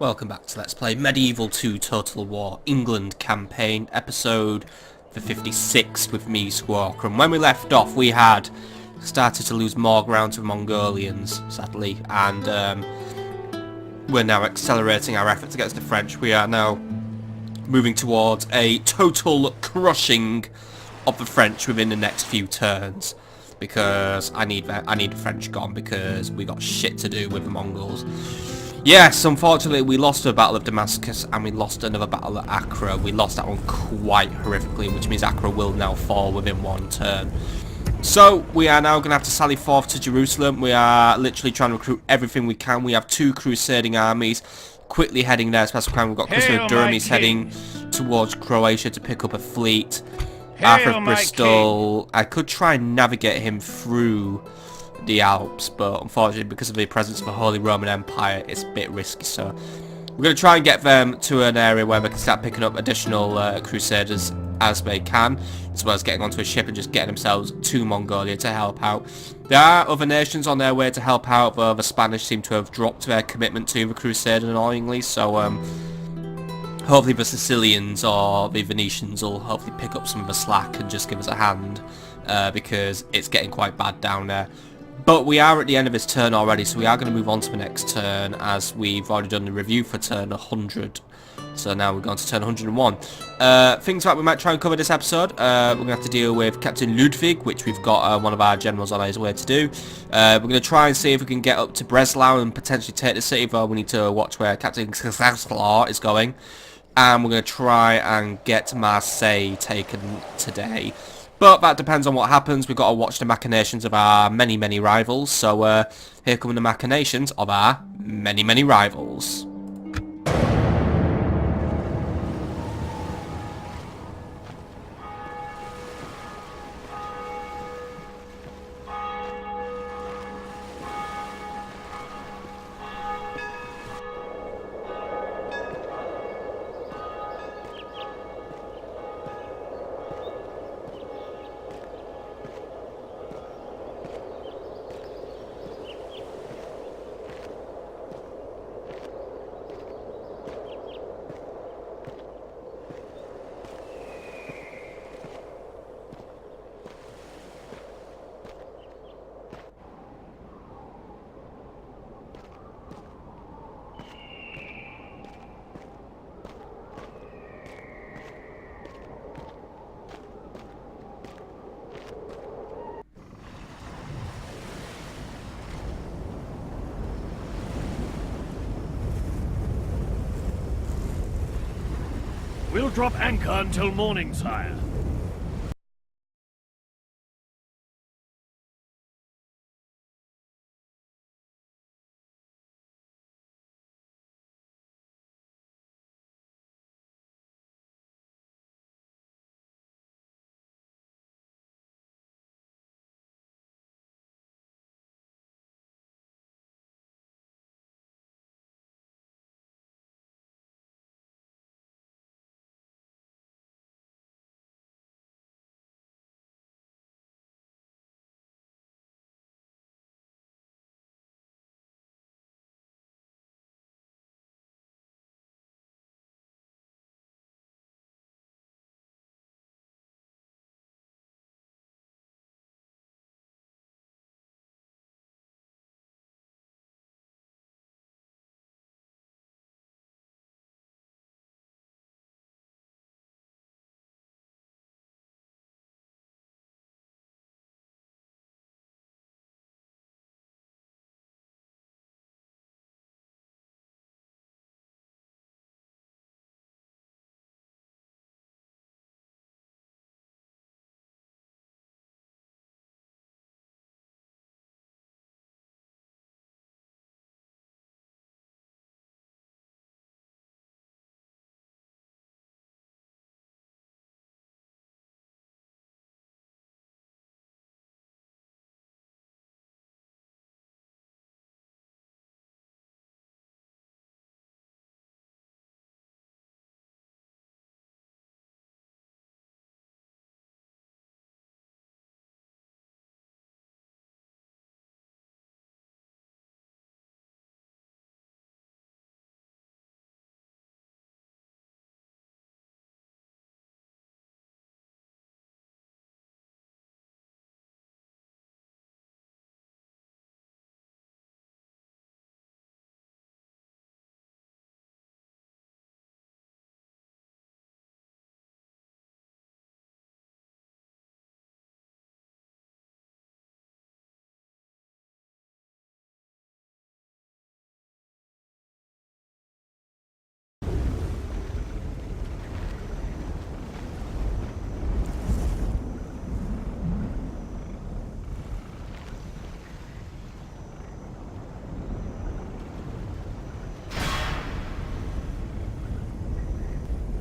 Welcome back to Let's Play Medieval 2 Total War England campaign, episode the 56 with me, Squawker. And when we left off, we had started to lose more ground to the Mongolians, sadly, and we're now accelerating our efforts against the French. We are now moving towards a total crushing of the French within the next few turns, because I need the French gone, because we got shit to do with the Mongols. Yes, unfortunately we lost the Battle of Damascus and we lost another battle at Acre. We lost that one quite horrifically, which means Acre will now fall within one turn. So we are now going to have to sally forth to Jerusalem. We are literally trying to recruit everything we can. We have two crusading armies quickly heading there. Especially we've got Christopher Durham, he's heading towards Croatia to pick up a fleet. Arthur of Bristol, I could try and navigate him through the Alps, but unfortunately because of the presence of the Holy Roman Empire it's a bit risky, so we're going to try and get them to an area where they can start picking up additional crusaders as they can, as well as getting onto a ship and just getting themselves to Mongolia to help out. There are other nations on their way to help out, but the Spanish seem to have dropped their commitment to the crusade annoyingly, so hopefully the Sicilians or the Venetians will hopefully pick up some of the slack and just give us a hand, because it's getting quite bad down there. But we are at the end of this turn already, so we are going to move on to the next turn, as we've already done the review for turn 100. So now we're going to turn 101. Things that we might try and cover this episode, we're going to have to deal with Captain Ludwig, which we've got one of our generals on his way to do. We're going to try and see if we can get up to Breslau and potentially take the city, though we need to watch where Captain Czesław is going. And we're going to try and get Marseille taken today. But that depends on what happens. We've got to watch the machinations of our many, many rivals. So here come the machinations of our many, many rivals. We'll drop anchor until morning, sire.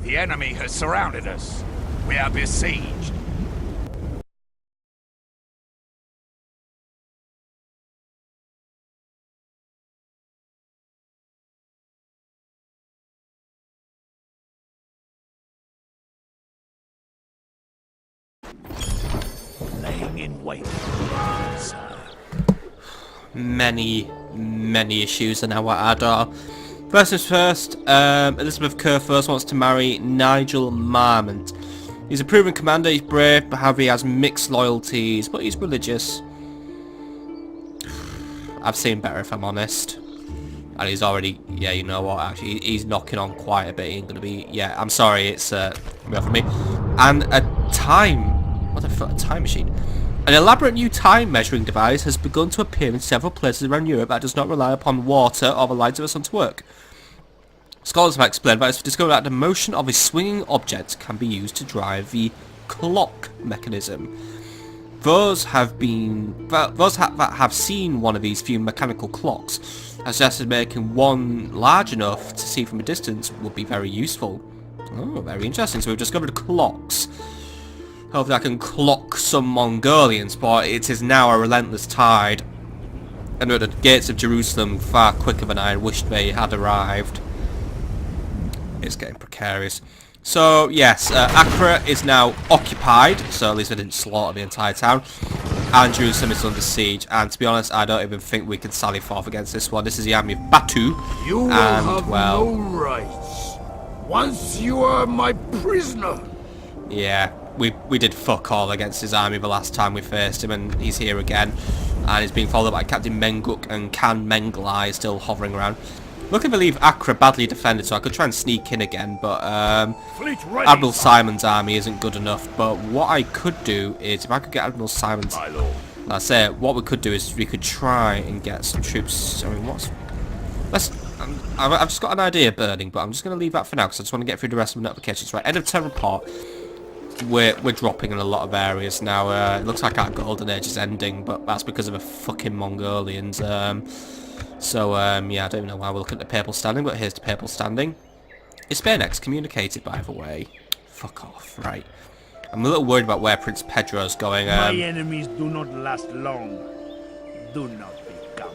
The enemy has surrounded us. We are besieged. Laying in wait, sir. Many issues in our Adar. First things first, Elizabeth Kerr first wants to marry Nigel Marmont. He's a proven commander, he's brave, but however he has mixed loyalties, but he's religious. I've seen better if I'm honest. And he's already, yeah, you know what, actually, he's knocking on quite a bit. He ain't gonna be, yeah, I'm sorry, it's, for me. And a what the fuck, a time machine? An elaborate new time measuring device has begun to appear in several places around Europe that does not rely upon water or the light of the sun to work. Scholars have explained that it's discovered that the motion of a swinging object can be used to drive the clock mechanism. Those that have seen one of these few mechanical clocks have suggested making one large enough to see from a distance would be very useful. Oh, very interesting. So we've discovered clocks. Hopefully I can clock some Mongolians, but it is now a relentless tide. And at the gates of Jerusalem far quicker than I wished they had arrived. It's getting precarious. So, yes, Acre is now occupied, so at least we didn't slaughter the entire town. And Jerusalem is under siege, and to be honest, I don't even think we can sally forth against this one. This is the army of Batu, You will have no rights. Once you are my prisoner. yeah, we did fuck all against his army the last time we faced him, and he's here again. And he's being followed by Captain Menguk and Khan Menglai still hovering around. Luckily, I believe Acre badly defended, so I could try and sneak in again, but Admiral Simon's army isn't good enough. But what I could do is, if I could get Admiral Simon's... I say, what we could do is we could try and get some troops... I mean, I've just got an idea burning, but I'm just going to leave that for now, because I just want to get through the rest of the notifications. Right, end of turn report. We're dropping in a lot of areas now. It looks like our golden age is ending, but that's because of the fucking Mongolians. Yeah, I don't even know why we're looking at the papal standing, but here's the papal standing. Is Spain excommunicated, by the way? Fuck off, right. I'm a little worried about where Prince Pedro's going. My enemies do not last long. Do not become.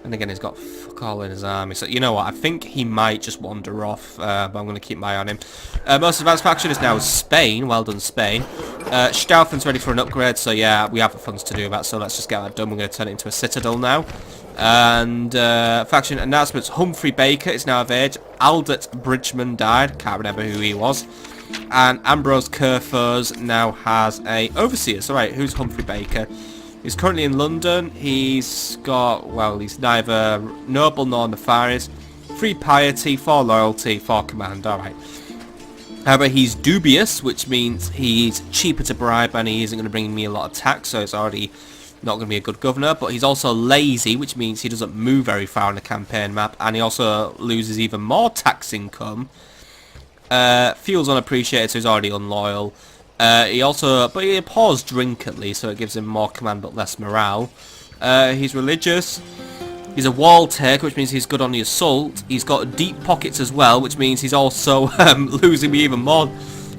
And again, he's got fuck all in his army. So, you know what, I think he might just wander off, but I'm going to keep my eye on him. Most advanced faction is now Spain. Well done, Spain. Staufen's ready for an upgrade, so yeah, we have the funds to do that, so let's just get that done. We're going to turn it into a citadel now. And faction announcements. Humphrey Baker is now of age. Aldert Bridgman died. Can't remember who he was. And Ambrose Kerfurs now has a overseer. So right, who's Humphrey Baker? He's currently in London. He's got, well, he's neither noble nor nefarious. 3 piety, 4 loyalty, 4 command. Alright. However, he's dubious, which means he's cheaper to bribe and he isn't going to bring me a lot of tax, so it's already not going to be a good governor. But he's also lazy, which means he doesn't move very far on the campaign map, and he also loses even more tax income. Feels unappreciated, so he's already unloyal. But he abhors drink at least, so it gives him more command but less morale. He's religious. He's a wall taker, which means he's good on the assault. He's got deep pockets as well, which means he's also losing me even more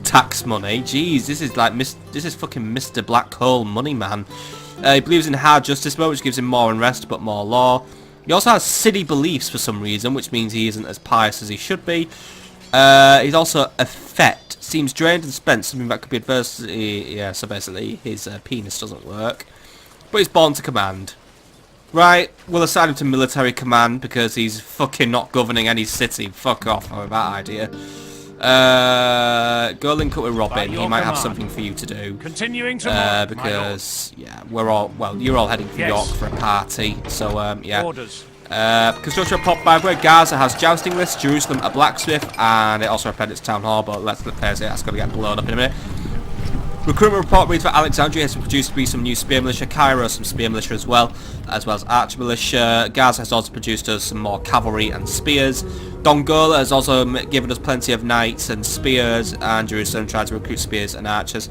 tax money. Jeez, this is like this is fucking Mr. Black Hole Money Man. He believes in hard justice mode, which gives him more unrest but more law. He also has silly beliefs for some reason, which means he isn't as pious as he should be. He's also effete. Seems drained and spent, something that could be adversity. Yeah, so basically his penis doesn't work. But he's born to command. Right, we'll assign him to military command because he's fucking not governing any city. Fuck off with that idea. Go link up with Robin. He might have something for you to do. Continuing tomorrow, because yeah, we're all, well, you're all heading for York for a party. So yeah. Orders. Construction report, by the way. Gaza has jousting lists, Jerusalem a blacksmith, and it also repaired its town hall, but let's face it, that's going to get blown up in a minute. Recruitment report reads that Alexandria has produced to be some new spear militia, Cairo some spear militia as well as archer militia. Gaza has also produced us some more cavalry and spears. Dongola has also given us plenty of knights and spears, and Jerusalem tried to recruit spears and archers.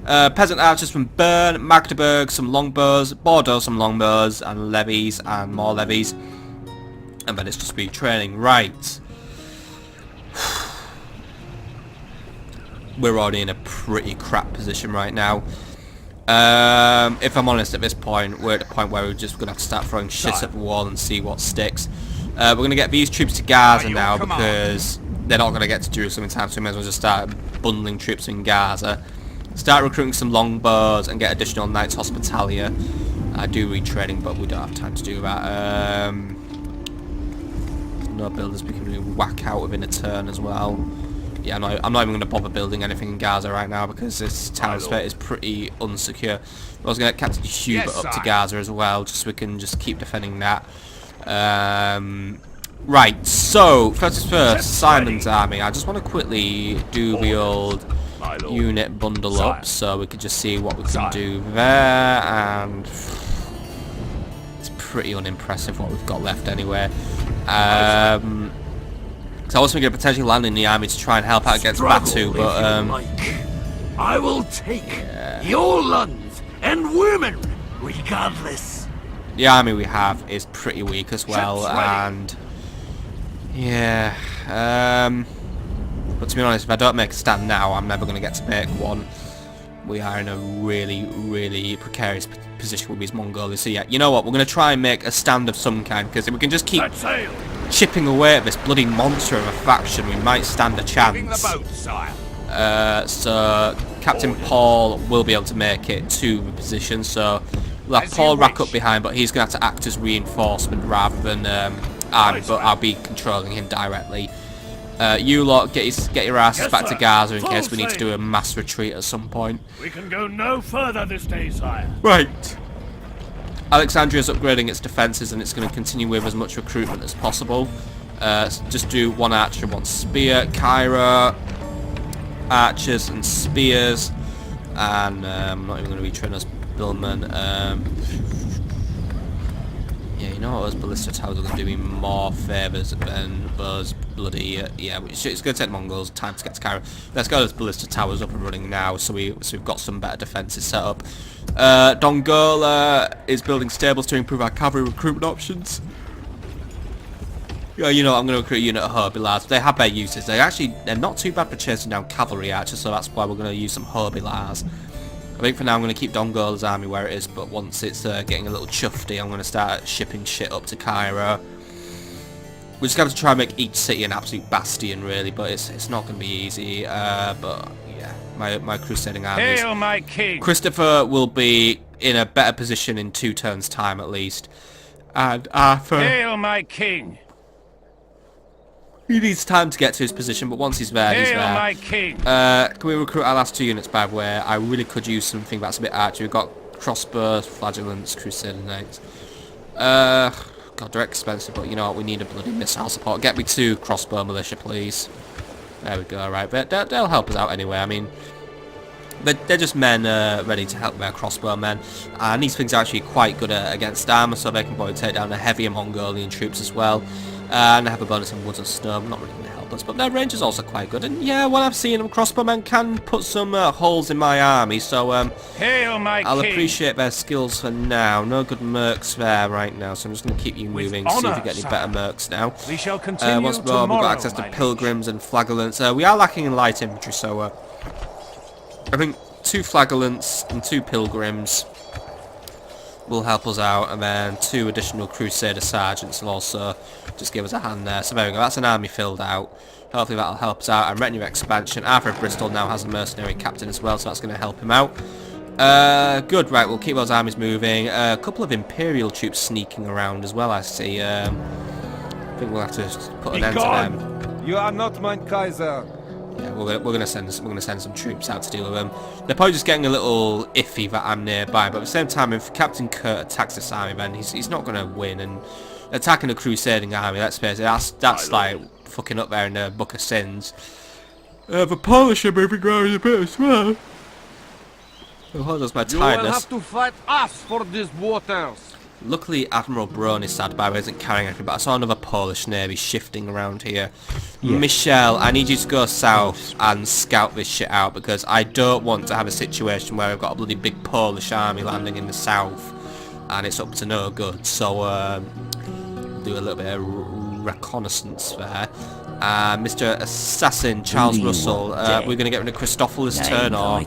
Peasant archers from Bern, Magdeburg, some longbows, Bordeaux, some longbows, and levies, and more levies. And then it's just retraining. Right. we're already in a pretty crap position right now. If I'm honest, at this point, we're at the point where we're just going to have to start throwing shit at the wall and see what sticks. We're going to get these troops to Gaza now because they're not going to get to Jerusalem in time, so we may as well just start bundling troops in Gaza. Start recruiting some longbows and get additional Knights Hospitalia. I do retraining, but we don't have time to do that. No builders we can really whack out within a turn as well. Yeah, I'm not even going to bother building anything in Gaza right now because this town's fate is pretty unsecure. I was going to get Captain Hubert up to Gaza as well, just so we can just keep defending that. Right, so first, Simon's army. I just want to quickly do the old unit bundle up so we can just see what we can do there, and it's pretty unimpressive what we've got left anyway. So I was thinking of potentially landing the army to try and help out against Batu, but I will take your lands and women regardless. The army we have is pretty weak as well, and yeah. But to be honest, if I don't make a stand now, I'm never going to get to make one. We are in a really, really precarious position with these Mongolians. So yeah, you know what? We're going to try and make a stand of some kind, because if we can just keep chipping away at this bloody monster of a faction, we might stand a chance. So Captain Paul will be able to make it to the position. So we'll have Paul rack up behind, but he's going to have to act as reinforcement rather than army. But I'll be controlling him directly. You lot, get your asses back to Gaza in case we need to do a mass retreat at some point. We can go no further this day, sire. Right. Alexandria's upgrading its defences and it's going to continue with as much recruitment as possible. Just do one archer, one spear. Cairo, archers and spears. And I'm not even going to retrain us billmen. Yeah, you know what, those ballista towers are going to do me more favours than those bloody... yeah, it's going to take Mongols time to get to Cairo. Let's get those ballista towers up and running now, so we've got some better defences set up. Dongola is building stables to improve our cavalry recruitment options. Yeah, you know, I'm going to recruit a unit of Hobilars. They have their uses. They're not too bad for chasing down cavalry archers, so that's why we're going to use some Hobilars. I think for now I'm going to keep Dongola's army where it is, but once it's getting a little chuffy, I'm going to start shipping shit up to Cairo. We're just going to try and make each city an absolute bastion, really, but it's not going to be easy. But yeah, my crusading armies. Hail my king! Christopher will be in a better position in 2 turns' time at least, and Arthur. Hail my king! He needs time to get to his position, but once he's there, he's there. My king! Can we recruit our last 2 units, by the way? I really could use something that's a bit archery. We've got crossbows, flagellants, crusading knights. God, they're expensive, but you know what? We need a bloody missile support. Get me 2 crossbow militia, please. There we go, right. But they'll help us out anyway. I mean, they're just men ready to help their crossbow men. And these things are actually quite good against armour, so they can probably take down the heavier Mongolian troops as well. And they have a bonus in wood and stone, not really going to help us, but their range is also quite good. And yeah, what I've seen, crossbowmen can put some holes in my army, so Hail my I'll king. appreciate their skills for now. No good mercs there right now, so I'm just going to keep you moving, see if we get any better mercs now. We shall continue once more, we've got access to my pilgrims and flagellants. We are lacking in light infantry, so I think 2 flagellants and 2 pilgrims will help us out, and then 2 additional Crusader sergeants will also just give us a hand there. So there we go, that's an army filled out. Hopefully that'll help us out. And retinue expansion. Arthur of Bristol now has a mercenary captain as well, so that's going to help him out. Good, right, we'll keep those armies moving. A couple of Imperial troops sneaking around as well, I see. I think we'll have to put an end to them. You are not mein Kaiser. Yeah, we're gonna send some troops out to deal with them. They're probably just getting a little iffy that I'm nearby, but at the same time, if Captain Kurt attacks this army, then he's not gonna win. And attacking a crusading army, let's face it, that's like fucking up there in the Book of Sins. The Polish are moving around a bit as well. Oh, hold on, my You will tiredness. have to fight us for these waters. Luckily, Admiral Braun is sad by isn't carrying anything, but I saw another Polish navy shifting around here. Yeah. Michelle, I need you to go south and scout this shit out, because I don't want to have a situation where I've got a bloody big Polish army landing in the south and it's up to no good. So do a little bit of reconnaissance there. Mr. Assassin Charles Russell. We're going to get rid of Christopher's turn, or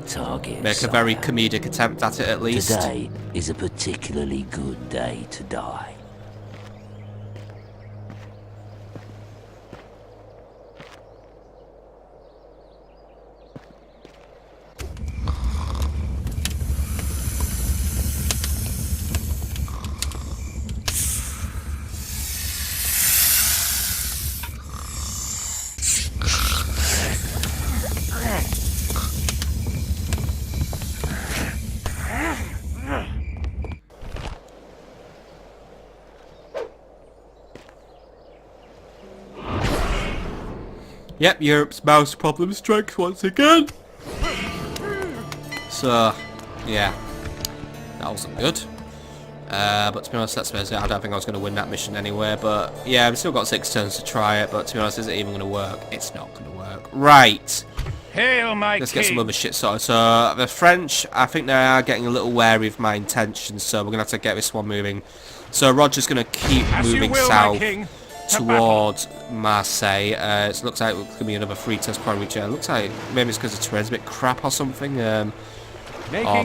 make a very comedic attempt at it at least. Today is a particularly good day to die. Yep, Europe's mouse problem strikes once again. So, yeah, that wasn't good. But to be honest, let's face it, I don't think I was going to win that mission anyway. But yeah, I've still got 6 turns to try it. But to be honest, is it even going to work? It's not going to work. Right. Hail, my Let's get some king. other shit sorted. So the French, I think they are getting a little wary of my intentions. So we're going to have to get this one moving. So Roger's going to keep As you moving will, my south king. towards Marseille. It looks like it's going to be another free test point, which looks like maybe it's because the terrain's a bit crap or something. Oh,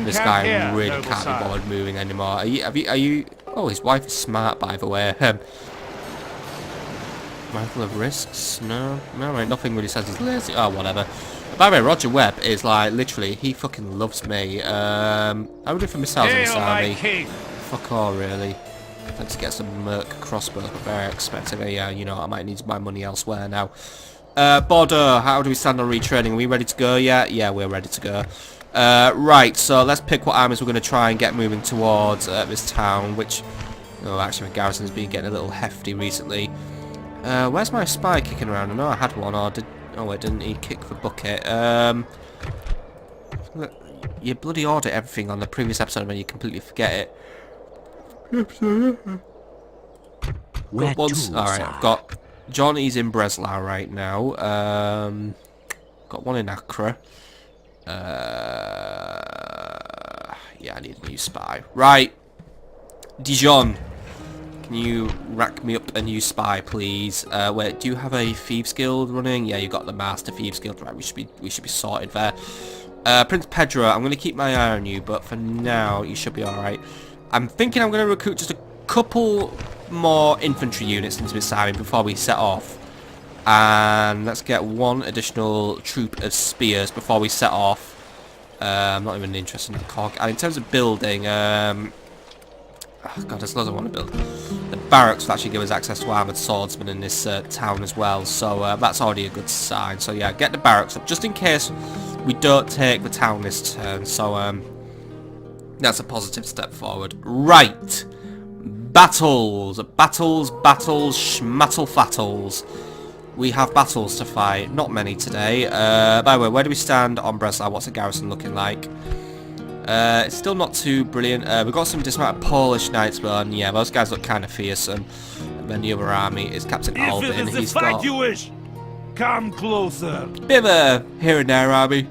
this guy really can't be bothered moving anymore. Are you? Oh, his wife is smart, by the way. Mindful of risks? No, right. Nothing really says he's lazy. Oh, whatever. By the way, Roger Webb is like literally, he fucking loves me. I would for missiles in this army. Fuck all, really. Let's get some Merc crossbows, but very expensive. Yeah, you know, I might need my money elsewhere now. Bordeaux, how do we stand on retraining? Are we ready to go yet? Yeah, we're ready to go. Right, so let's pick what armies we're going to try and get moving towards this town, which... Oh, actually, my garrison's been getting a little hefty recently. Where's my spy kicking around? I know I had one, or did... Oh, wait, didn't he kick the bucket? You bloody order everything on the previous episode and you completely forget it. Got once. Alright, I've got John, he's in Breslau right now. Got one in Acre. Yeah, I need a new spy. Right. Dijon. Can you rack me up a new spy, please? Wait, do you have a Thieves Guild running? Yeah, you got the Master Thieves Guild. Right, we should be sorted there. Prince Pedro, I'm going to keep my eye on you, but for now, you should be alright. I'm thinking I'm going to recruit just a couple more infantry units into this army before we set off. And let's get one additional troop of spears before we set off. I'm not even interested in the cog. And in terms of building, oh god, there's loads I want to build. The barracks will actually give us access to armoured swordsmen in this town as well, so that's already a good sign. So yeah, get the barracks up, just in case we don't take the town this turn, so that's a positive step forward. Right, battles, schmattle-fattles. We have battles to fight, not many today. By the way, where do we stand on Breslau? What's the garrison looking like? It's still not too brilliant. We've got some dismounted Polish knights, but yeah, those guys look kind of fearsome. And then the other army is Captain Albin. He's got you wish, come closer. bit of a here and there army.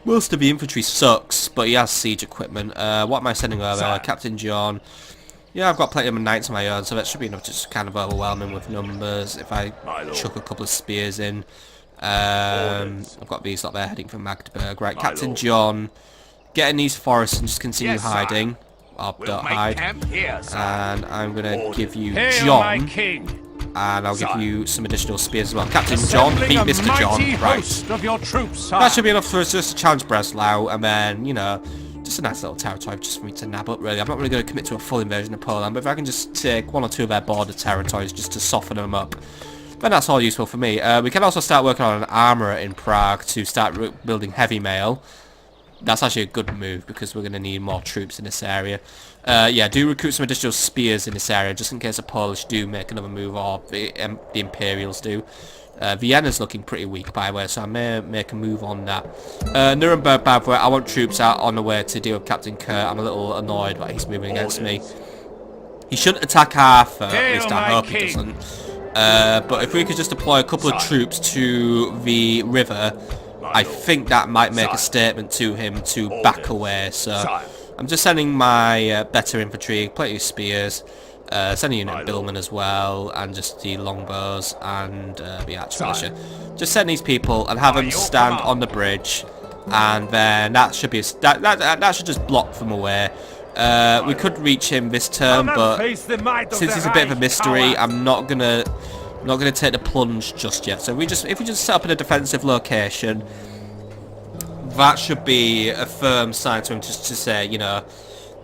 Most of the infantry sucks, but he has siege equipment. What am I sending over? Captain John. Yeah, I've got plenty of nights of my own, so that should be enough to just kind of overwhelm him with numbers. If I chuck a couple of spears in. I've got these lot there heading for Magdeburg. Right, Captain John, get in these forests and just continue hiding. Don't hide. And I'm going to give you John. And I'll give you some additional spears as well. Captain John, beat Mr. John. Right. That should be enough for us just to challenge Breslau. And then, you know, just a nice little territory just for me to nab up, really. I'm not really going to commit to a full invasion of Poland, but if I can just take one or two of their border territories just to soften them up, then that's all useful for me. We can also start working on an armourer in Prague to start building heavy mail. That's actually a good move because we're going to need more troops in this area. Yeah, do recruit some additional spears in this area just in case the Polish do make another move or the Imperials do. Vienna's looking pretty weak, by the way, so I may make a move on that. Nuremberg, by the way, I want troops out on the way to deal with Captain Kurt. I'm a little annoyed that he's moving against me. He shouldn't attack Arthur, at least I hope he doesn't. But if we could just deploy a couple of troops to the river, I think that might make a statement to him to back away. So I'm just sending my better infantry, plenty of spears. Send a unit Billman as well, and just the longbows and the archer militia. Just send these people and have them stand on the bridge, and then that should be that should just block them away. We could reach him this turn, but since he's a bit of a mystery, I'm not gonna take the plunge just yet. So if we just set up in a defensive location, that should be a firm sign to him just to say, you know,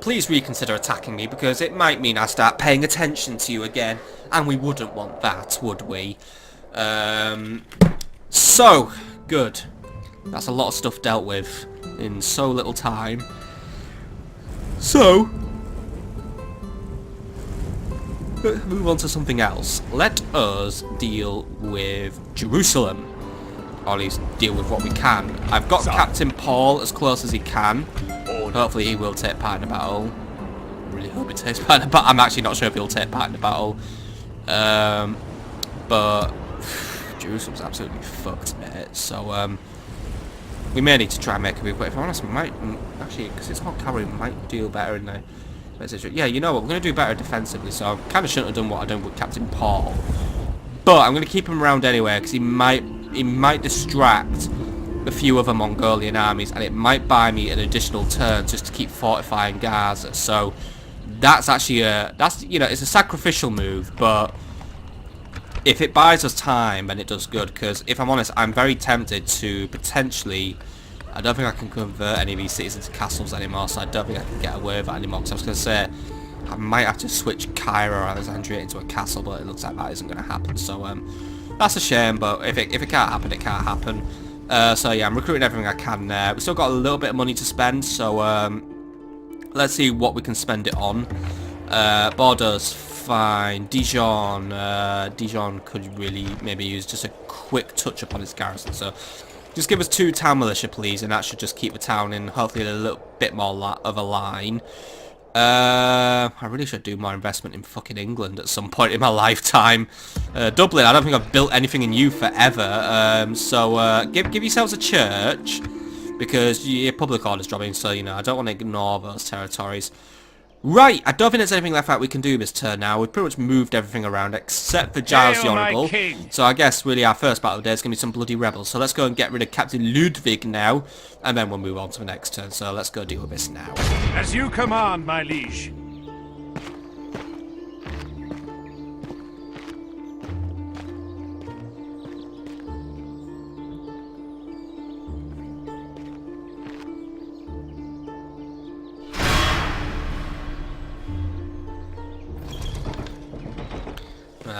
please reconsider attacking me, because it might mean I start paying attention to you again, and we wouldn't want that, would we? So, good. That's a lot of stuff dealt with in so little time. So, let's move on to something else. Let us deal with Jerusalem. Or at least deal with what we can. I've got Captain Paul as close as he can. Hopefully he will take part in the battle. I really hope he takes part in the battle. I'm actually not sure if he'll take part in the battle. But Jerusalem's absolutely fucked, mate. So we may need to try and make a move. But if I'm honest, we might actually, because it's not cavalry, we might deal better in the. Yeah, you know what? We're going to do better defensively. So I kind of shouldn't have done what I done with Captain Paul. But I'm going to keep him around anyway, because he might distract a few other Mongolian armies, and it might buy me an additional turn just to keep fortifying Gaza. So that's actually you know, it's a sacrificial move, but if it buys us time, then it does good. Because if I'm honest, I'm very tempted to potentially, I don't think I can convert any of these cities into castles anymore, so I don't think I can get away with that anymore. Because I was going to say I might have to switch Cairo or Alexandria into a castle, but it looks like that isn't going to happen. So that's a shame, but if it can't happen, it can't happen. So yeah, I'm recruiting everything I can there. We've still got a little bit of money to spend, so let's see what we can spend it on. Bordeaux's fine. Dijon could really maybe use just a quick touch up on its garrison. So just give us 2 town militia, please, and that should just keep the town in hopefully a little bit more of a line. I really should do more investment in fucking England at some point in my lifetime. Dublin, I don't think I've built anything in you forever. So give yourselves a church, because your public order's dropping, so you know, I don't want to ignore those territories. Right, I don't think there's anything left that we can do this turn now. We've pretty much moved everything around except for Giles the Honourable. So I guess really our first battle of the day is going to be some bloody rebels. So let's go and get rid of Captain Ludwig now, and then we'll move on to the next turn. So let's go deal with this now. As you command, my liege.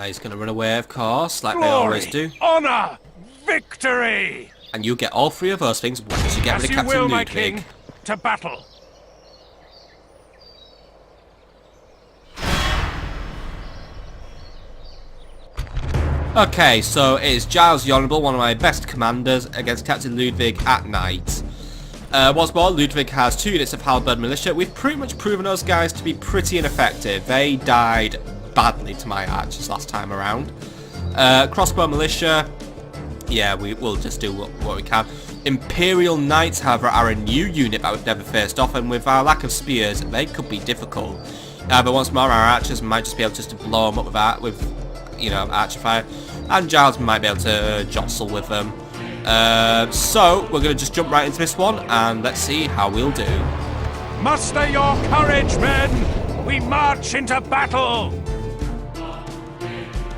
He's going to run away, of course, like they always do. Honor, victory. And you get all 3 of those things once you get rid of Captain will, Ludwig. my king, to battle. Okay, so it is Giles the Honourable, one of my best commanders, against Captain Ludwig at night. What's more, Ludwig has 2 units of halberd militia. We've pretty much proven those guys to be pretty ineffective. They died badly to my archers last time around. Crossbow militia, yeah, we'll just do what we can. Imperial Knights, however, are a new unit that we've never faced off, and with our lack of spears, they could be difficult. But once more, our archers might just be able to blow them up with you know, archer fire, and Giles might be able to jostle with them. So we're going to just jump right into this one, and let's see how we'll do. Muster your courage, men! We march into battle!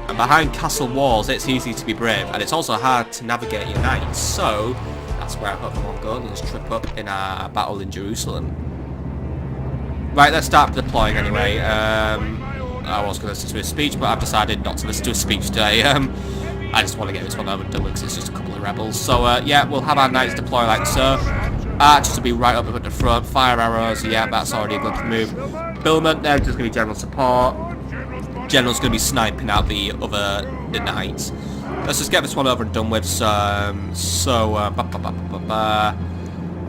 And behind castle walls, it's easy to be brave, and it's also hard to navigate your knights, so that's where I hope the Mongolians trip up in our battle in Jerusalem. Right, let's start deploying anyway. I was going to listen to his speech, but I've decided not to listen to his speech today. I just want to get this one over and done with, because it's just a couple of rebels. So yeah, we'll have our knights deploy like so. Archers will be right up at the front. Fire arrows, yeah, that's already a good move. Billman, they're just going to be general support. General's going to be sniping out the knights. Let's just get this one over and done with.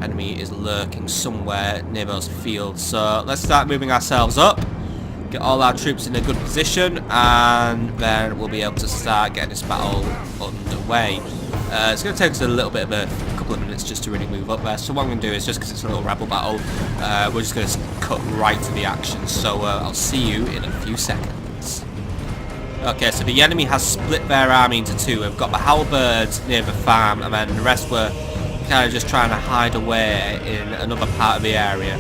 Enemy is lurking somewhere near those fields. So let's start moving ourselves up. Get all our troops in a good position, and then we'll be able to start getting this battle underway. It's going to take us a little bit of a couple of minutes just to really move up there. So what I'm going to do is, just because it's a little rebel battle, we're just going to cut right to the action. So I'll see you in a few seconds. Okay, so the enemy has split their army into two. We've got the halberds near the farm, and then the rest were kind of just trying to hide away in another part of the area.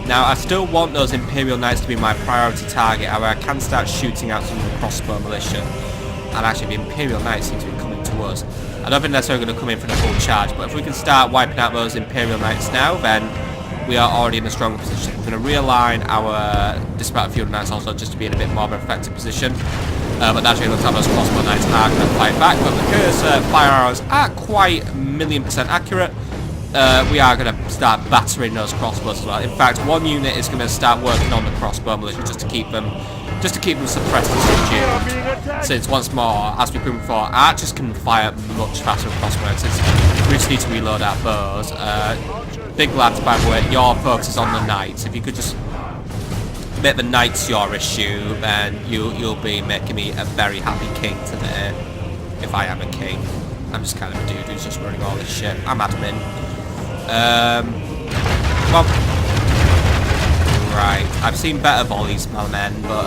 Now, I still want those Imperial Knights to be my priority target. However, I can start shooting out some of the crossbow militia. And actually, the Imperial Knights seem to be coming to us. I don't think they're necessarily going to come in for the full charge, but if we can start wiping out those Imperial Knights now, then we are already in a stronger position. We're going to realign our Disparate Field Knights also just to be in a bit more of an effective position. But naturally, it looks like those crossbow knights are going to fight back, but because fire arrows aren't quite 1,000,000% accurate, we are going to start battering those crossbows as well. In fact, one unit is going to start working on the crossbow militia just to keep them suppressed and subdued. Since once more, as we've proven before, archers can fire much faster with crossbows. We just need to reload our bows. Big lads, by the way, your focus is on the knights. If you could just make the knights your issue, then you'll be making me a very happy king today. If I am a king. I'm just kind of a dude who's just running all this shit. I'm admin. Well, right. I've seen better volleys, my men, but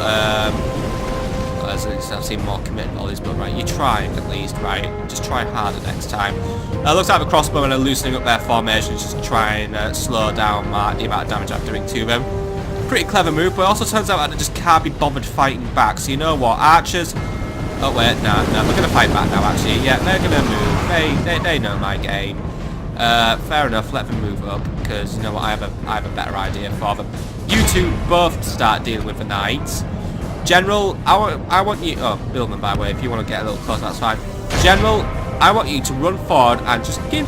I've seen more committed volleys, but right, you tried at least, right? Just try harder next time. Looks like the crossbowmen are loosening up their formations just to try and slow down the amount of damage I'm doing to them. Pretty clever move, but it also turns out that they just can't be bothered fighting back. So you know what, archers? Oh wait, no, we're gonna fight back now. Actually, yeah, they're gonna move. They know my game. Fair enough. Let them move up because you know what, I have a better idea for them. You two both start dealing with the knights. General, I want you. Oh, Billman, by the way, if you want to get a little closer, that's fine. General, I want you to run forward and just give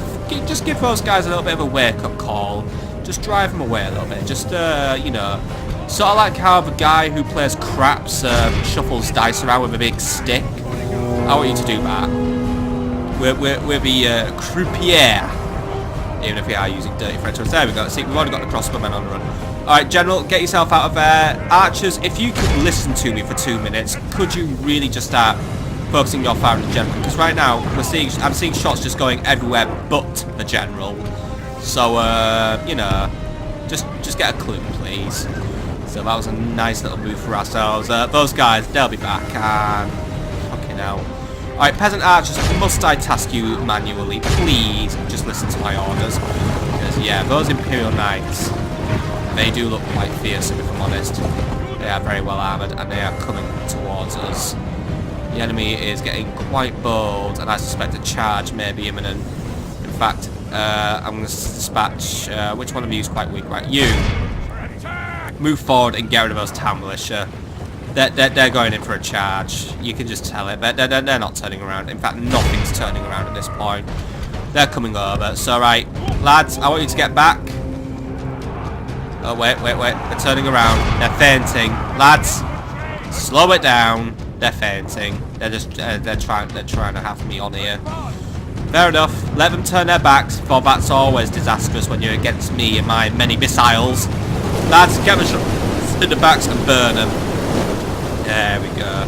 those guys a little bit of a wake-up call. Just drive them away a little bit. Just you know, sort of like how the guy who plays craps shuffles dice around with a big stick. I want you to do that. We're the croupier. Even if we are using dirty French words. There we go. See, we've already got the crossbowmen on the run. Alright, General, get yourself out of there. Archers, if you could listen to me for 2 minutes, could you really just start focusing your fire on the General? Because right now, I'm seeing shots just going everywhere but the General. So, you know, just get a clue, please. So that was a nice little move for ourselves. Those guys, they'll be back. Okay, now. Alright, peasant archers, must I task you manually? Please, just listen to my orders. Because, yeah, those Imperial Knights, they do look quite fearsome, if I'm honest. They are very well armoured, and they are coming towards us. The enemy is getting quite bold, and I suspect a charge may be imminent. In fact, I'm going to dispatch... which one of you is quite weak? Right, you. Move forward and get rid of those town militia. They're going in for a charge. You can just tell it. They're not turning around. In fact, nothing's turning around at this point. They're coming over. So, right, lads, I want you to get back. Oh, wait. They're turning around. They're fainting. Lads, slow it down. They're fainting. They're just they're trying to have me on here. Fair enough. Let them turn their backs, for that's always disastrous when you're against me and my many missiles. Lads, get them in the backs and burn them. There we go.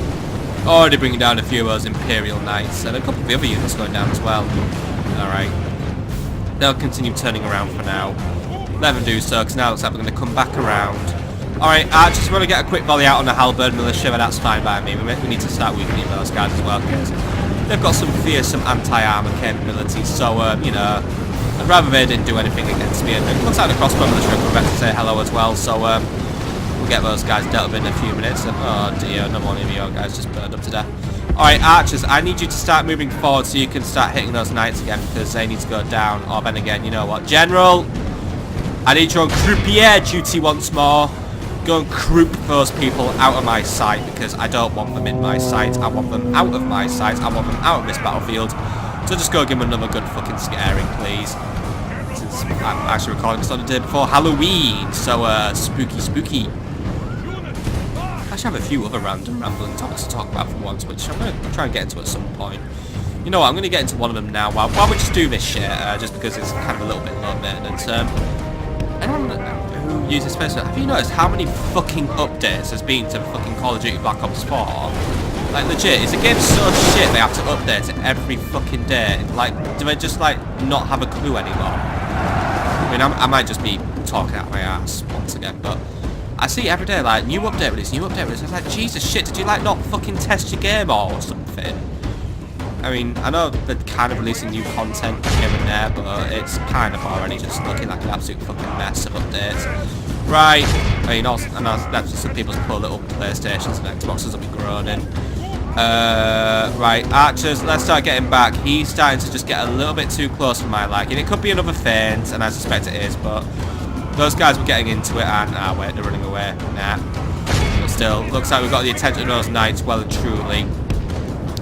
Already bringing down a few of those Imperial Knights, and a couple of the other units going down as well. Alright. They'll continue turning around for now. Let them do so, because now it looks like we're going to come back around. Alright, I just want to get a quick volley out on the halberd militia, but that's fine by me. We need to start weakening those guys as well, because they've got some fearsome anti-armor capabilities, so, you know, I'd rather they didn't do anything against me. And it looks like the crossbow militia are coming back to say hello as well, so, we'll get those guys dealt with in a few minutes. And, oh dear, no more of you guys just burned up to death. Alright, archers, I need you to start moving forward so you can start hitting those knights again, because they need to go down. Or then again, you know what, General, I need you on croupier duty once more. Go and croup those people out of my sight, because I don't want them in my sight. I want them out of my sight. I want them out of this battlefield. So just go give them another good fucking scaring, please. Since I'm actually recording this on the day before Halloween, so spooky. I actually have a few other random rambling topics to talk about for once, which I'm going to try and get into at some point. You know what, I'm going to get into one of them now. Why we just do this shit, just because it's kind of a little bit low maintenance. Anyone who uses Facebook, have you noticed how many fucking updates there's been to fucking Call of Duty Black Ops 4? Like, legit, is the game so shit they have to update it every fucking day? Like, do they just, like, not have a clue anymore? I mean, I might just be talking out my ass once again, but I see every day, like, new update release, new update release. I was like, Jesus shit, did you, like, not fucking test your game or something? I mean, I know they're kind of releasing new content here and there, but it's kind of already just looking like an absolute fucking mess of updates. Right, I mean, also, and that's just some people's poor little PlayStations and Xboxes will be groaning. Right, archers, let's start getting back. He's starting to just get a little bit too close for my liking. It could be another feint, and I suspect it is, but those guys were getting into it, and, wait, they're running away. Nah. But still, looks like we've got the attention of those knights well and truly.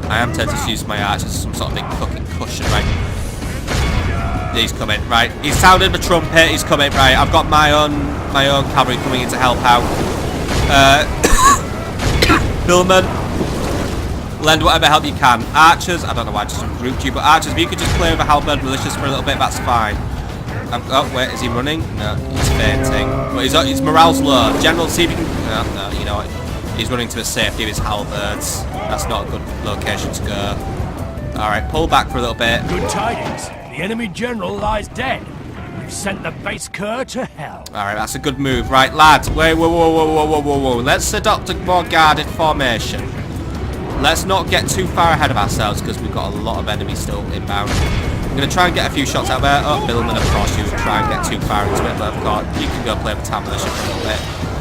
I am tempted to use my archers as some sort of big fucking cushion, right? He's coming, right? He's sounded the trumpet, he's coming, right? I've got my own cavalry coming in to help out. Billman, lend whatever help you can. Archers, I don't know why I just grouped you, but archers, if you could just play with a halberd malicious for a little bit, that's fine. Oh, wait, is he running? No, he's fainting. But his morale's low. General, see if you can... No, you know what? He's running to the safety of his halberds. That's not a good location to go. Alright, pull back for a little bit. Good tidings. The enemy general lies dead. We've sent the base cur to hell. Alright, that's a good move. Right, lads. Wait, whoa. Let's adopt a more guarded formation. Let's not get too far ahead of ourselves because we've got a lot of enemies still inbound. I'm going to try and get a few shots out there. Oh, Billman, of course, you try and get too far into it, but of course, you can go play with Town Militia for a little bit.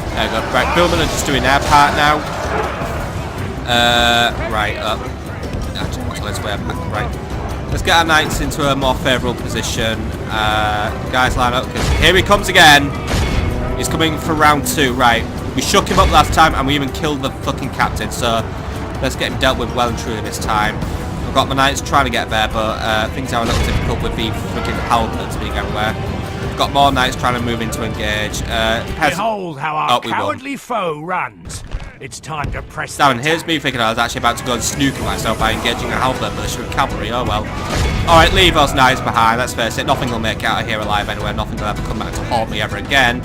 There we go. Right, Billman are just doing their part now. Right, up. Let's way back. Right. Let's get our knights into a more favourable position. Guys, line up, because here he comes again. He's coming for round 2. Right. We shook him up last time, and we even killed the fucking captain, so let's get him dealt with well and truly this time. I've got my knights trying to get there, but things are a little difficult with the freaking halberds being everywhere. We've got more knights trying to move in to engage. Behold how our cowardly foe runs. It's time to press down. Here's me thinking I was actually about to go and snooker myself by engaging a halberd militia with cavalry. Oh well. Alright, leave those knights behind. Let's face it, nothing will make it out of here alive anyway. Nothing will ever come back to haunt me ever again.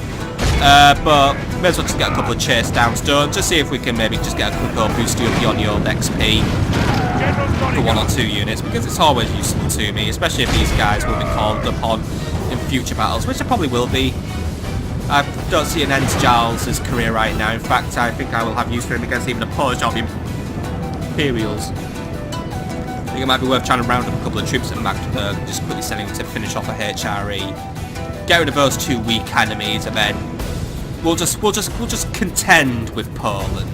But may as well just get a couple of chase downs done. Just see if we can maybe just get a quick old boost beyond the old XP for 1 or 2 units, because it's always useful to me, especially if these guys will be called upon in future battles, which they probably will be. I don't see an end to Giles' career right now. In fact, I think I will have use for him against even a Polish army Imperials. I think it might be worth trying to round up a couple of troops at Magdeburg and just quickly sending them to finish off a HRE. Get rid of those 2 weak enemies, and then we'll just contend with Poland.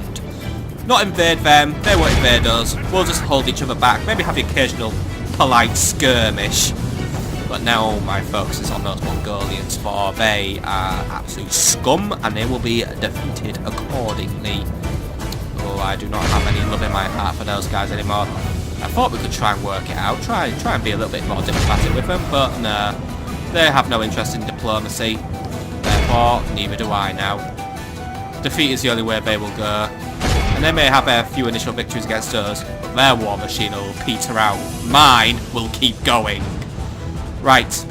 Not invade them, they won't invade us. We'll just hold each other back. Maybe have the occasional polite skirmish. But now my focus is on those Mongolians, for they are absolute scum, and they will be defeated accordingly. Oh, I do not have any love in my heart for those guys anymore. I thought we could try and work it out, try and be a little bit more diplomatic with them, but no, they have no interest in diplomacy. Therefore, neither do I now. Defeat is the only way they will go, and they may have a few initial victories against us, but their war machine will peter out. Mine will keep going. Right.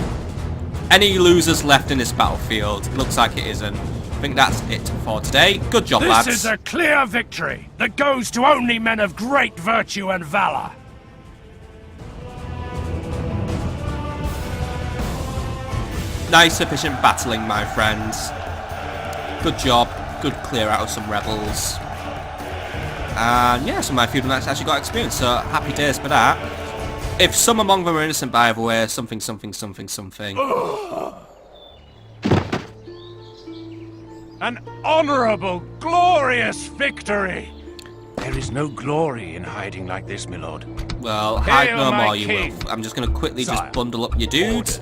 Any losers left in this battlefield? Looks like it isn't. I think that's it for today. Good job, lads. This is a clear victory that goes to only men of great virtue and valor. Nice, efficient battling, my friends. Good job. Good clear out of some rebels. And yeah, some of my feudal knights actually got experience, so happy days for that. If some among them are innocent, by the way, something. An honourable, glorious victory! There is no glory in hiding like this, my lord. Well, hide Hail no my more, you king. will. I'm just going to quickly Sire. just bundle up your dudes,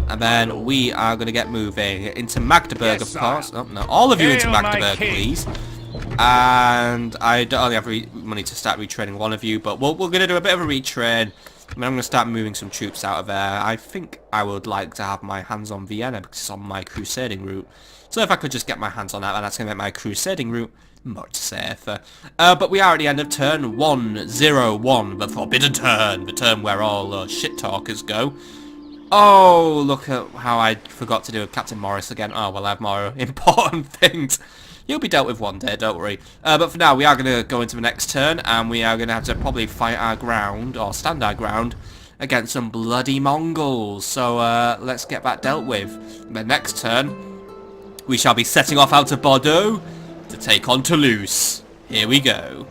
and then we are going to get moving into Magdeburg, Yes, of sire. course. Oh, no, all of you into Hail my Magdeburg, king. please. And I don't only have money to start retraining one of you, but we're going to do a bit of a retrain. I'm going to start moving some troops out of there. I think I would like to have my hands on Vienna because it's on my crusading route. So if I could just get my hands on that, that's going to make my crusading route much safer. But we are at the end of turn 101, the forbidden turn. The turn where all shit talkers go. Oh, look at how I forgot to do with Captain Morris again. Oh, well, I have more important things You'll be dealt with one day, don't worry. But for now, we are going to go into the next turn, and we are going to have to probably fight our ground, or stand our ground, against some bloody Mongols. So let's get that dealt with. The next turn, we shall be setting off out of Bordeaux to take on Toulouse. Here we go.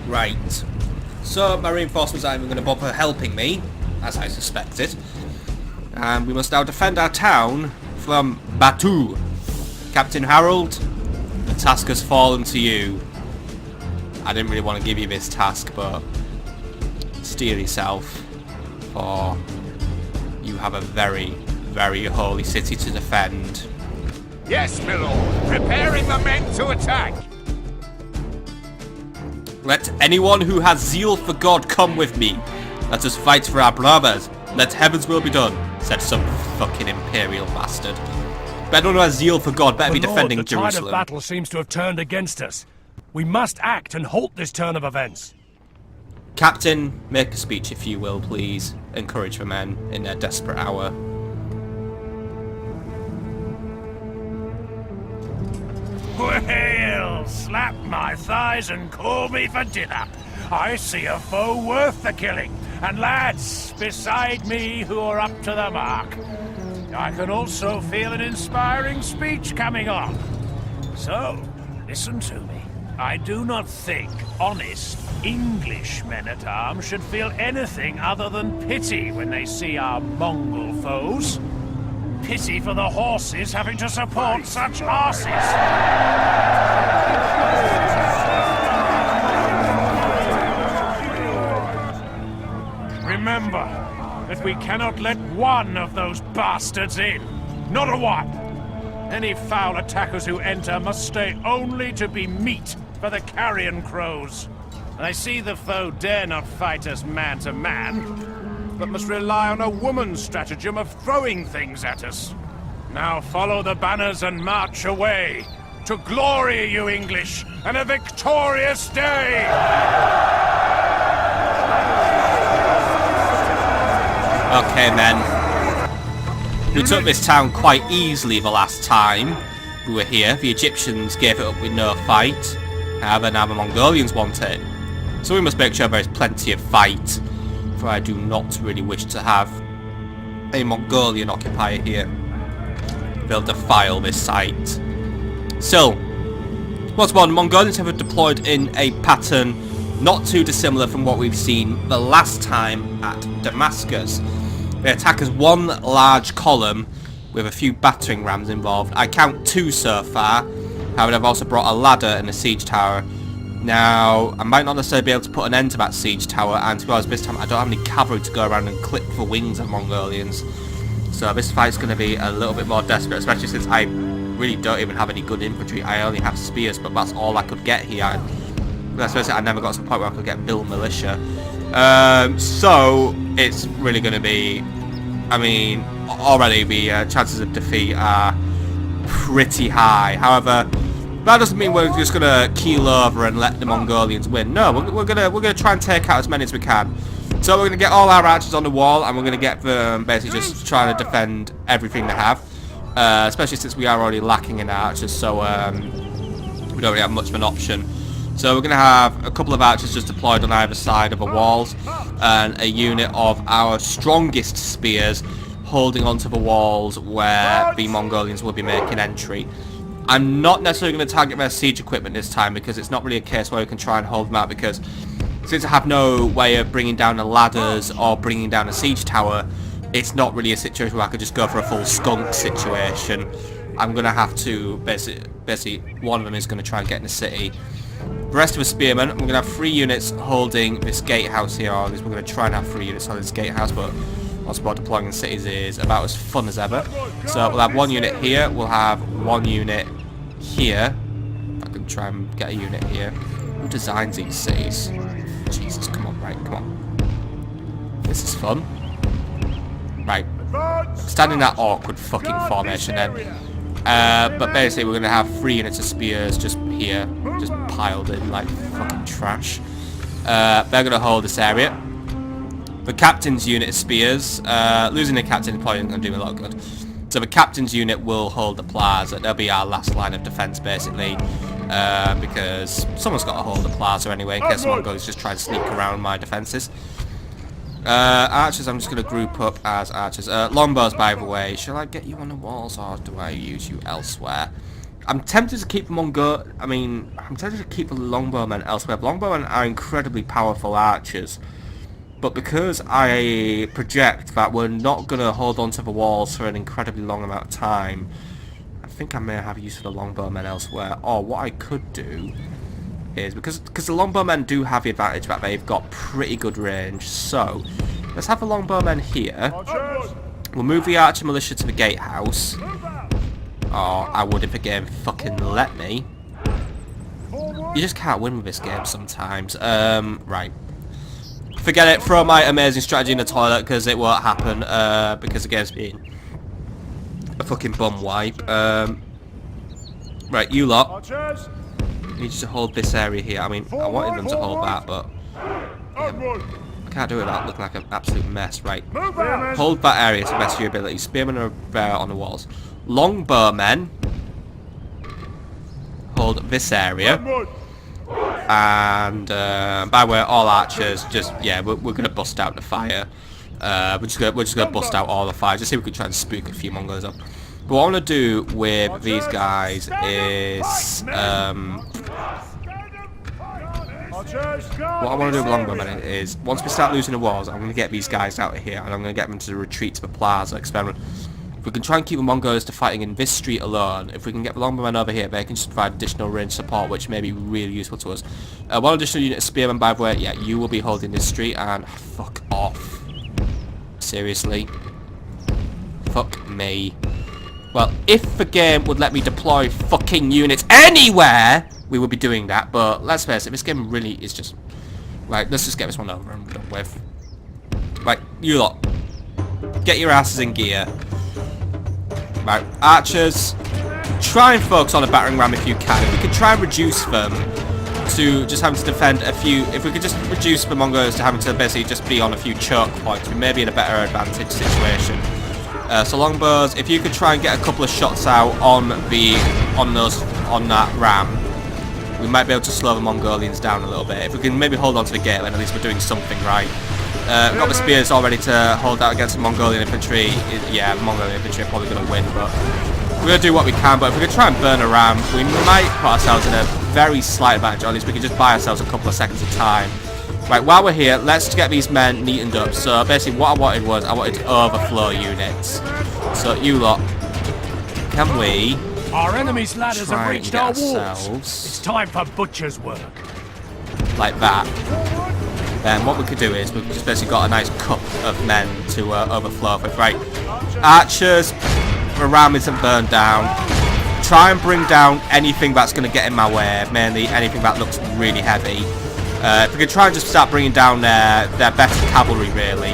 Right. So, my reinforcements aren't even going to bother helping me, as I suspected. And we must now defend our town from Batu. Captain Harold, the task has fallen to you. I didn't really want to give you this task, but steel yourself, for you have a very, very holy city to defend. Yes, my lord. Preparing the men to attack. Let anyone who has zeal for God come with me. Let us fight for our brothers. Let heaven's will be done, said some fucking imperial bastard. But anyone who has zeal for God better be defending Jerusalem. The tide of battle seems to have turned against us. We must act and halt this turn of events. Captain, make a speech if you will, please. Encourage the men in their desperate hour. Well, slap my thighs and call me for dinner. I see a foe worth the killing, and lads beside me who are up to the mark. I can also feel an inspiring speech coming on. So, listen to me. I do not think honest English men-at-arms should feel anything other than pity when they see our Mongol foes. Pity for the horses having to support such arses. Remember that we cannot let one of those bastards in. Not a one. Any foul attackers who enter must stay only to be meat for the carrion crows. I see the foe dare not fight us man to man, but must rely on a woman's stratagem of throwing things at us. Now follow the banners and march away. To glory, you English, and a victorious day! Okay, men. We took this town quite easily the last time we were here. The Egyptians gave it up with no fight. However, now the Mongolians want it. So we must make sure there is plenty of fight. For I do not really wish to have a Mongolian occupier here be able to defile this site. So, once more, the Mongolians have deployed in a pattern not too dissimilar from what we've seen the last time at Damascus. They attack as one large column with a few battering rams involved. I count 2 so far. However, I've also brought a ladder and a siege tower. Now, I might not necessarily be able to put an end to that siege tower, and to be honest, this time I don't have any cavalry to go around and clip the wings of Mongolians. So this fight's going to be a little bit more desperate, especially since I really don't even have any good infantry. I only have spears, but that's all I could get here. I never got to the point where I could get build militia. So it's really going to be, I mean, already the chances of defeat are pretty high. However, that doesn't mean we're just going to keel over and let the Mongolians win. No, we're gonna try and take out as many as we can. So we're going to get all our archers on the wall, and we're going to get them basically just trying to defend everything they have. Especially since we are already lacking in archers, so we don't really have much of an option. So we're going to have a couple of archers just deployed on either side of the walls, and a unit of our strongest spears holding onto the walls where the Mongolians will be making entry. I'm not necessarily going to target their siege equipment this time, because it's not really a case where we can try and hold them out, because since I have no way of bringing down the ladders or bringing down a siege tower, it's not really a situation where I could just go for a full skunk situation. I'm going to have to, basically one of them is going to try and get in the city. The rest of the spearmen, we're going to have 3 units holding this gatehouse here, or at least we're going to try and have 3 units holding this gatehouse, but what's about deploying in cities is about as fun as ever. So we'll have 1 unit here, we'll have 1 unit here. I can try and get a unit here. Who designs these cities? Jesus, come on, right, come on. This is fun. Right. Stand in that awkward fucking formation then. But basically we're going to have 3 units of spears just here, just piled in like fucking trash. They're going to hold this area. The captain's unit of spears, losing the captain is probably going to do me a lot of good. So the captain's unit will hold the plaza. They'll be our last line of defense basically, because someone's got to hold the plaza anyway in case someone goes just try to sneak around my defenses. Archers, I'm just going to group up as archers. Longbows, by the way, shall I get you on the walls or do I use you elsewhere? I'm tempted to keep them on I'm tempted to keep the longbowmen elsewhere. Longbowmen are incredibly powerful archers, but because I project that we're not going to hold onto the walls for an incredibly long amount of time, I think I may have use for the longbowmen elsewhere. Or what I could do is, because the longbowmen do have the advantage that they've got pretty good range, so let's have the longbowmen here. We'll move the archer militia to the gatehouse, or I would if the game fucking let me. You just can't win with this game sometimes. Right, forget it, throw my amazing strategy in the toilet because it won't happen, because the game's been a fucking bum wipe. Right, you lot, I need you to hold this area here. I mean, I wanted them to hold that, but I can't do it without looking like an absolute mess. Right, hold that area to the best of your ability. Spearmen are there on the walls. Longbowmen, hold this area. And by the way, all archers, just we're gonna bust out the fire. We're just gonna bust out all the fire. Just see if we can try and spook a few Mongols up. But what I want to do with these guys is What I want to do with longbowmen is, once we start losing the wars, I'm going to get these guys out of here, and I'm going to get them to retreat to the plaza experiment. If we can try and keep the Mongols to fighting in this street alone, if we can get the longbowmen over here, they can just provide additional range support, which may be really useful to us. One additional unit of spearmen, by the way, yeah, you will be holding this street, and fuck off. Seriously. Fuck me. Well, if the game would let me deploy fucking units anywhere, we would be doing that, but let's face it, this game really is just... Right, let's just get this one over and done with. Right, you lot. Get your asses in gear. Right, archers, try and focus on a battering ram if you can. If we could try and reduce them to just having to defend a few... If we could just reduce the Mongols to having to basically just be on a few choke points, we may be in a better advantage situation. So longbows, if you could try and get a couple of shots out on that ram, we might be able to slow the Mongolians down a little bit. If we can maybe hold on to the gate, then at least we're doing something right. We've got the spears all ready to hold out against the Mongolian infantry. Yeah, Mongolian infantry are probably going to win, but we're going to do what we can. But if we can try and burn a ram, we might put ourselves in a very slight advantage, or at least we can just buy ourselves a couple of seconds of time. Right, while we're here, let's get these men neatened up. So basically what I wanted was, I wanted overflow units. So you lot, can we... Our enemy's ladders have reached our walls. Ourselves, It's time for butcher's work. like that. Then what we could do is, we've just basically got a nice cup of men to overflow with. Right, archers, the ram isn't burned down. Try and bring down anything that's going to get in my way, mainly anything that looks really heavy. If we can try and just start bringing down their better cavalry, really,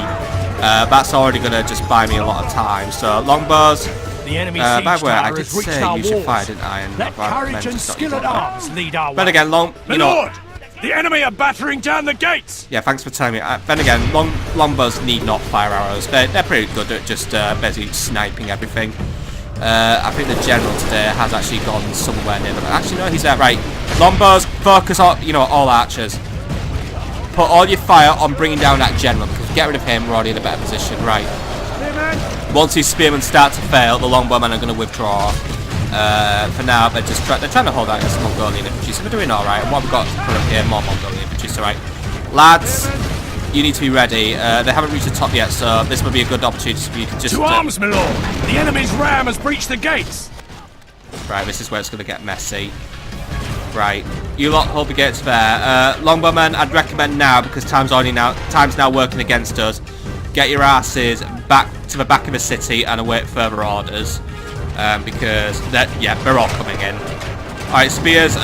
that's already going to just buy me a lot of time. So longbows. The enemy By the way, I tower did has reached say our you should walls. fire, didn't I? And Let courage and skill at arms lead our way. Then again, My lord! The enemy are battering down the gates! Yeah, thanks for telling me. Then again, longbows need not fire arrows. They're pretty good at just basically sniping everything. I think the general today has actually gone somewhere near them. Actually, no, he's there. Right, longbows, focus on, all archers. Put all your fire on bringing down that general, because if we get rid of him, we're already in a better position. Right. Once these spearmen start to fail, the longbowmen are going to withdraw. For now, they're trying to hold out against the Mongolian infantry, so we're doing all right. And what we've got put up here, more Mongolian infantry. So right, lads, you need to be ready. They haven't reached the top yet, so this would be a good opportunity for you to just... To arms, my lord! The enemy's ram has breached the gates! Right, this is where it's going to get messy. Right, you lot hold the gates there. Longbowmen, I'd recommend now, because time's now working against us. Get your asses back to the back of the city and await further orders, because they're all coming in. All right, spears,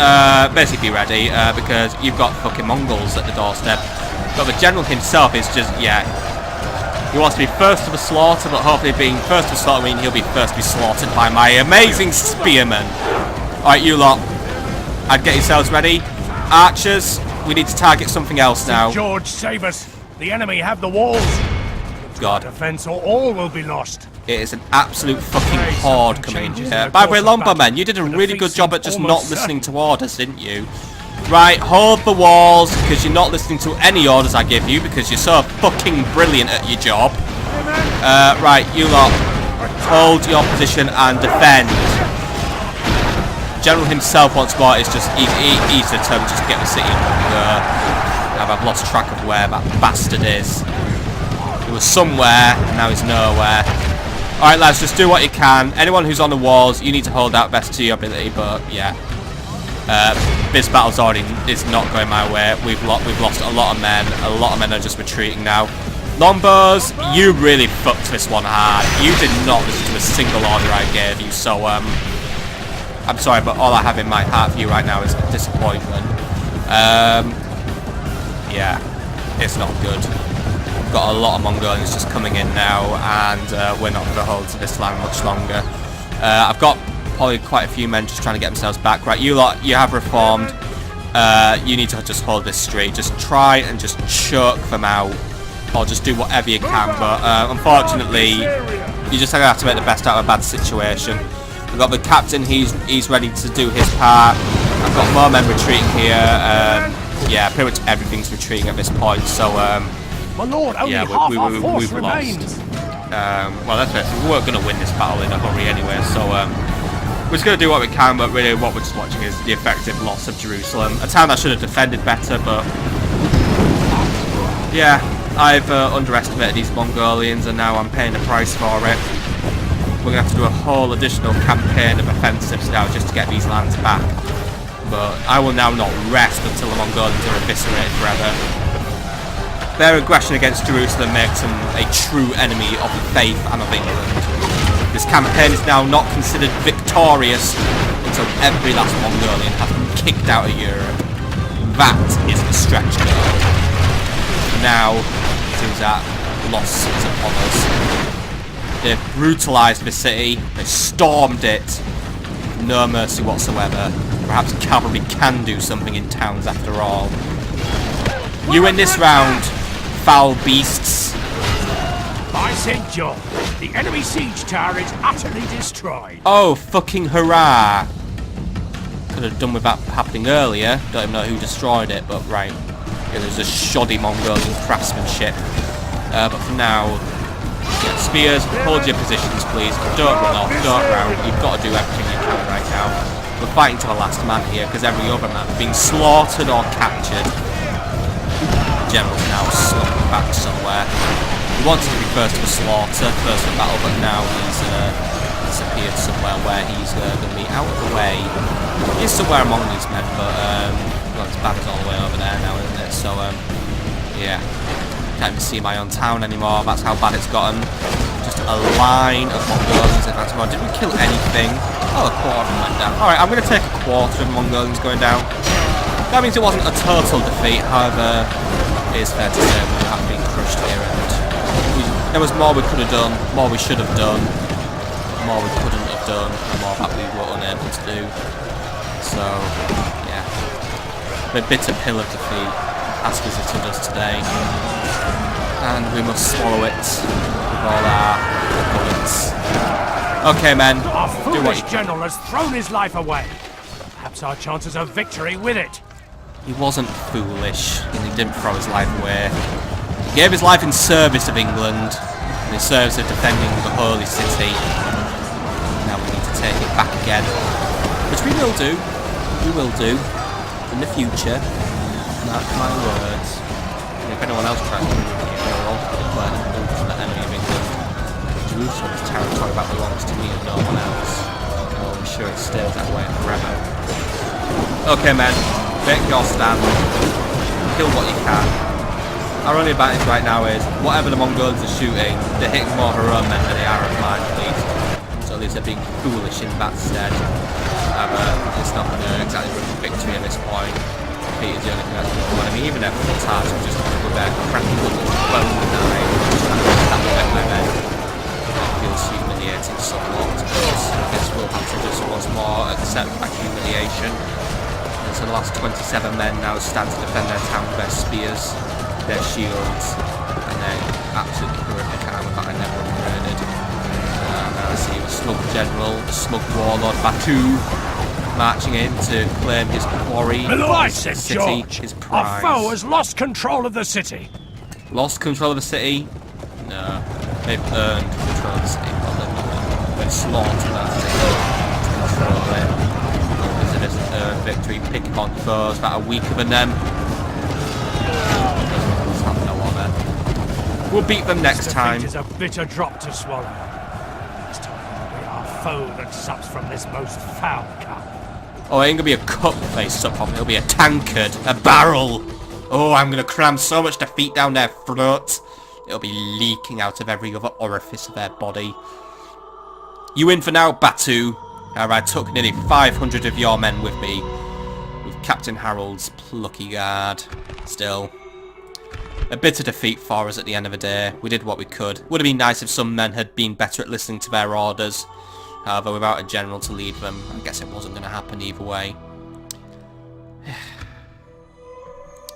basically be ready, because you've got fucking Mongols at the doorstep. But the general himself is just, he wants to be first to the slaughter, but hopefully being first to the slaughter means he'll be first to be slaughtered by my amazing spearmen. All right, you lot. I'd get yourselves ready. Archers, we need to target something else now. George, save us. The enemy have the walls. God. Defense or all will be lost. It is an absolute fucking horde coming in here. By the way, longbowmen, you did a really good job at just not listening to orders, didn't you? Right, hold the walls, because you're not listening to any orders I give you, because you're so fucking brilliant at your job. Right, you lot, hold your position and defend. General himself once more is just, he's determined to just get the city under. I've lost track of where that bastard is. He was somewhere, and now he's nowhere. Alright lads, just do what you can. Anyone who's on the walls, you need to hold out best to your ability, but yeah. This battle's already is not going my way. We've lost a lot of men. A lot of men are just retreating now. Longbows, you really fucked this one hard. You did not listen to a single order I gave you, so I'm sorry, but all I have in my heart for you right now is disappointment. Yeah, it's not good. We've got a lot of Mongolians just coming in now, and we're not going to hold to this land much longer. I've got probably quite a few men just trying to get themselves back. Right, you lot, you have reformed. You need to just hold this street. Just try and just choke them out, or just do whatever you can. But unfortunately, you're just going to have to make the best out of a bad situation. We've got the captain, he's ready to do his part. I've got more men retreating here. Yeah, pretty much everything's retreating at this point. So My lord, only yeah, half our force we've remains. lost. Well, that's it. We weren't going to win this battle in a hurry anyway. So We're just going to do what we can, but really what we're just watching is the effective loss of Jerusalem. A town that should have defended better, but... yeah, I've underestimated these Mongolians, and now I'm paying the price for it. We're going to have to do a whole additional campaign of offensives now just to get these lands back. But I will now not rest until the Mongolians are eviscerated forever. Their aggression against Jerusalem makes them a true enemy of the faith and of England. This campaign is now not considered victorious until every last Mongolian has been kicked out of Europe. That is the stretch goal. Now, it seems that loss is upon us. They've brutalised the city, they stormed it, no mercy whatsoever. Perhaps cavalry can do something in towns after all. You win this round, foul beasts. By St. John, the enemy siege tower is utterly destroyed. Oh, fucking hurrah! Could have done with that happening earlier. Don't even know who destroyed it, but right. Yeah, there's a shoddy Mongolian craftsmanship. But for now, yeah, spears, hold your positions, please. Don't run off, don't round. You've got to do everything you can right now. We're fighting to the last man here, because every other man being slaughtered or captured. The general's now slumping back somewhere. He wanted to be first to the slaughter, first to the battle, but now he's disappeared somewhere where he's going to be out of the way. He's somewhere among these men, but well, his banner's all the way over there now, isn't it? So, yeah. Can't even see my own town anymore, that's how bad it's gotten. Just a line of Mongolians advancing on. Did we kill anything? Oh, a quarter of them went down. Alright, I'm going to take a quarter of Mongolians going down. That means it wasn't a total defeat, however, it is fair to say we have been crushed here, and there was more we could have done, more we should have done, more we couldn't have done, and more that we were unable to do. So, yeah. The bitter pill of defeat has visited us today, and we must swallow it with all our bullets. Okay, men, Our do what foolish you can. general has thrown his life away. Perhaps our chances of victory with it. He wasn't foolish, and he didn't throw his life away. He gave his life in service of England, and in service of defending the holy city. Now we need to take it back again, which we will do. We will do in the future. Mark my words. And if anyone else tries to move it, we'll also declare the move to the enemy of England. Jerusalem's territory that belongs to me and no one else. Oh, I'm sure it stays that way forever. Okay, men. Make your stand. Kill what you can. Our only advantage right now is, whatever the Mongols are shooting, they're hitting more of our own men than they are of mine, please. So at least they're being foolish in that stead. However, it's not going to exactly bring victory at this point. Defeat is the only thing that's going to win. I mean, even if it's hard to just go there, cracking bullets, well in the nine, that will make my men. It feels humiliating somewhat, but I guess we'll have to just once more accept that humiliation. And so the last 27 men now stand to defend their town with their spears, their shields, and their absolutely horrific armor that I never upgraded. Now I see the slug general, the slug warlord Batu, marching in to claim his quarry, By his St. city, George, his our prize. foe has lost control of the city. Lost control of the city? No. They've earned control of the city. Well, they've slaughtered that city to control it. Because it isn't earned victory. Pick upon foes that are weaker than them. Have no honour. We'll beat them next time. Defeat is a bitter drop to swallow. This time it will be our foe that sups from this most foul cup. Oh, it ain't gonna be a cup they sup from. It'll be a tankard. A barrel. Oh, I'm gonna cram so much defeat down their throats. It'll be leaking out of every other orifice of their body. You win for now, Batu. However, I took nearly 500 of your men with me. With Captain Harold's plucky guard. Still, a bitter defeat for us at the end of the day. We did what we could. Would have been nice if some men had been better at listening to their orders. However, without a general to lead them, I guess it wasn't going to happen either way.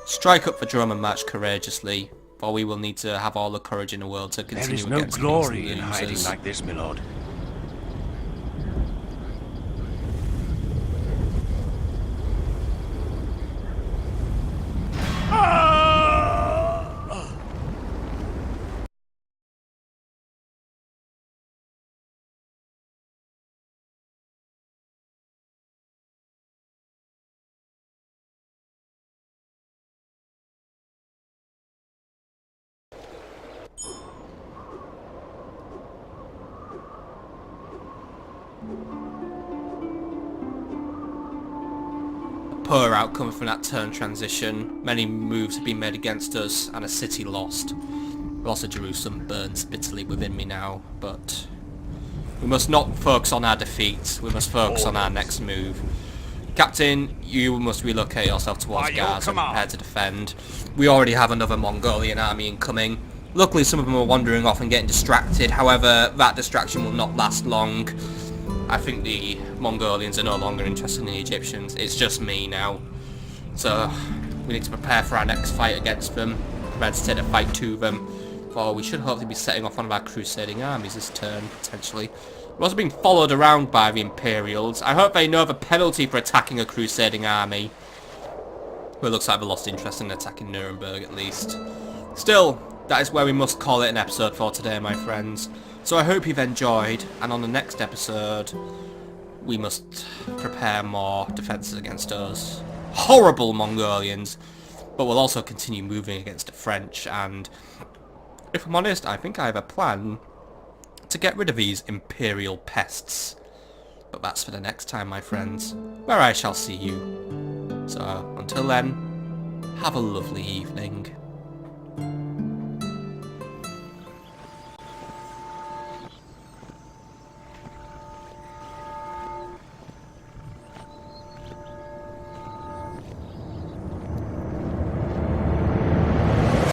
Strike up for drum and march courageously, for we will need to have all the courage in the world to continue There is no against glory these in hiding losers. like this, my lord. Poor outcome from that turn transition. Many moves have been made against us and a city lost. Also Jerusalem burns bitterly within me now, but we must not focus on our defeat. We must focus on our next move. Captain, you must relocate yourself towards Gaza and prepare to defend. We already have another Mongolian army incoming. Luckily some of them are wandering off and getting distracted, however that distraction will not last long. I think the Mongolians are no longer interested in the Egyptians, it's just me now. So we need to prepare for our next fight against them, prepare to take a fight to them. For we should hopefully be setting off one of our crusading armies this turn, potentially. We're also being followed around by the Imperials. I hope they know the penalty for attacking a crusading army. Well, it looks like they lost interest in attacking Nuremberg at least. Still, that is where we must call it an episode for today, my friends. So I hope you've enjoyed, and on the next episode, we must prepare more defences against those horrible Mongolians. But we'll also continue moving against the French, and if I'm honest, I think I have a plan to get rid of these imperial pests. But that's for the next time, my friends, where I shall see you. So, until then, have a lovely evening.